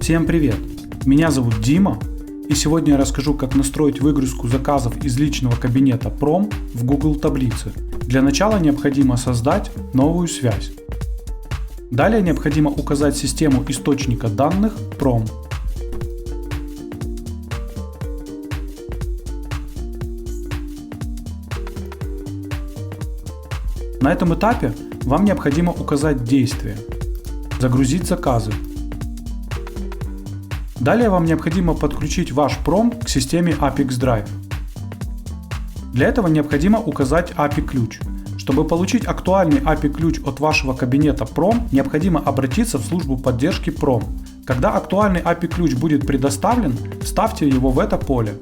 Всем привет! Меня зовут Дима, и сегодня я расскажу, как настроить выгрузку заказов из личного кабинета Prom в Google таблицы. Для начала необходимо создать новую связь. Далее необходимо указать систему источника данных Prom. На этом этапе вам необходимо указать действие «Загрузить заказы». Далее вам необходимо подключить ваш Prom к системе Apex Drive. Для этого необходимо указать API-ключ. Чтобы получить актуальный API-ключ от вашего кабинета Prom, необходимо обратиться в службу поддержки Prom. Когда актуальный API-ключ будет предоставлен, вставьте его в это поле.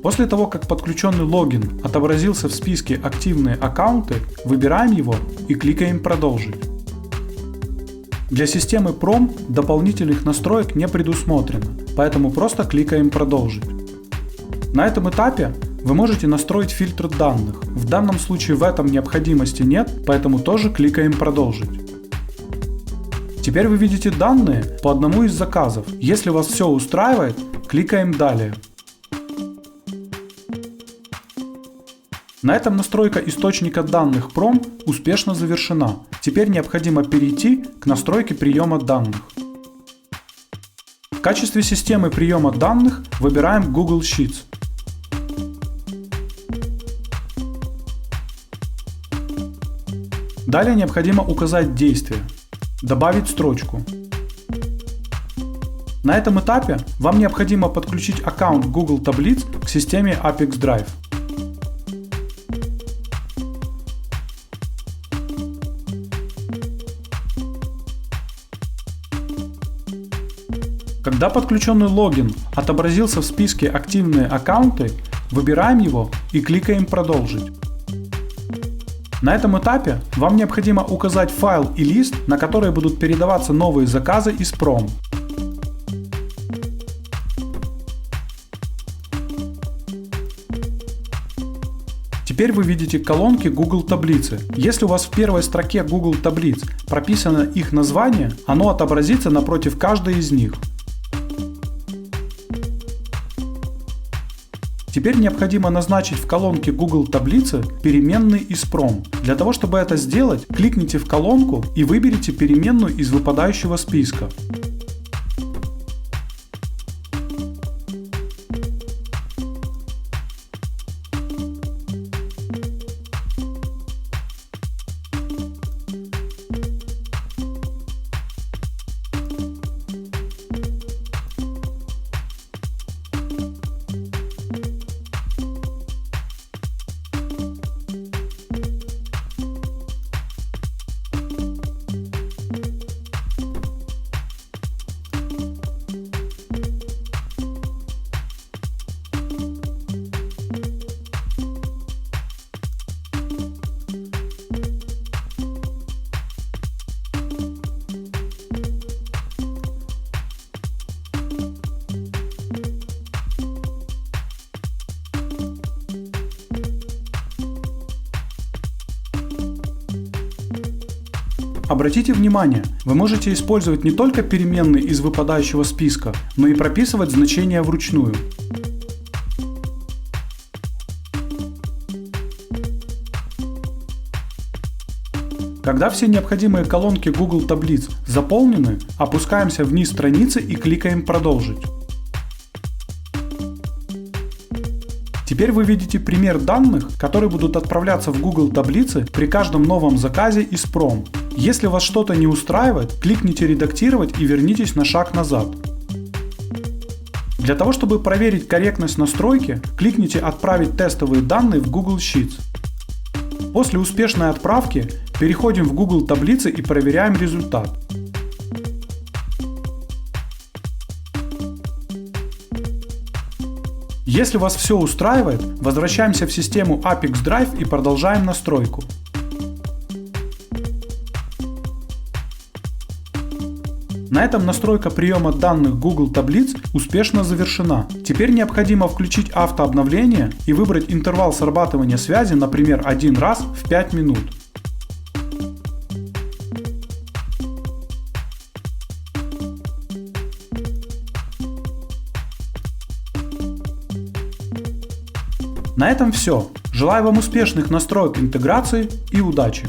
После того, как подключенный логин отобразился в списке «Активные аккаунты», выбираем его и кликаем «Продолжить». Для системы Prom дополнительных настроек не предусмотрено, поэтому просто кликаем «Продолжить». На этом этапе вы можете настроить фильтр данных. В данном случае в этом необходимости нет, поэтому тоже кликаем «Продолжить». Теперь вы видите данные по одному из заказов. Если вас все устраивает, кликаем «Далее». На этом настройка источника данных Prom успешно завершена. Теперь необходимо перейти к настройке приема данных. В качестве системы приема данных выбираем Google Sheets. Далее необходимо указать действие «Добавить строчку». На этом этапе вам необходимо подключить аккаунт Google таблиц к системе Apex Drive. Когда подключенный логин отобразился в списке «Активные аккаунты», выбираем его и кликаем «Продолжить». На этом этапе вам необходимо указать файл и лист, на которые будут передаваться новые заказы из Prom. Теперь вы видите колонки Google таблицы. Если у вас в первой строке Google таблиц прописано их название, оно отобразится напротив каждой из них. Теперь необходимо назначить в колонке Google таблицы переменные из Prom. Для того, чтобы это сделать, кликните в колонку и выберите переменную из выпадающего списка. Обратите внимание, вы можете использовать не только переменные из выпадающего списка, но и прописывать значения вручную. Когда все необходимые колонки Google таблиц заполнены, опускаемся вниз страницы и кликаем «Продолжить». Теперь вы видите пример данных, которые будут отправляться в Google таблицы при каждом новом заказе из Prom. Если вас что-то не устраивает, кликните «Редактировать» и вернитесь на шаг назад. Для того, чтобы проверить корректность настройки, кликните «Отправить тестовые данные в Google Sheets». После успешной отправки переходим в Google таблицы и проверяем результат. Если вас все устраивает, возвращаемся в систему Apex Drive и продолжаем настройку. На этом настройка приема данных Google таблиц успешно завершена. Теперь необходимо включить автообновление и выбрать интервал срабатывания связи, например, 1 раз в 5 минут. На этом все. Желаю вам успешных настроек интеграции и удачи!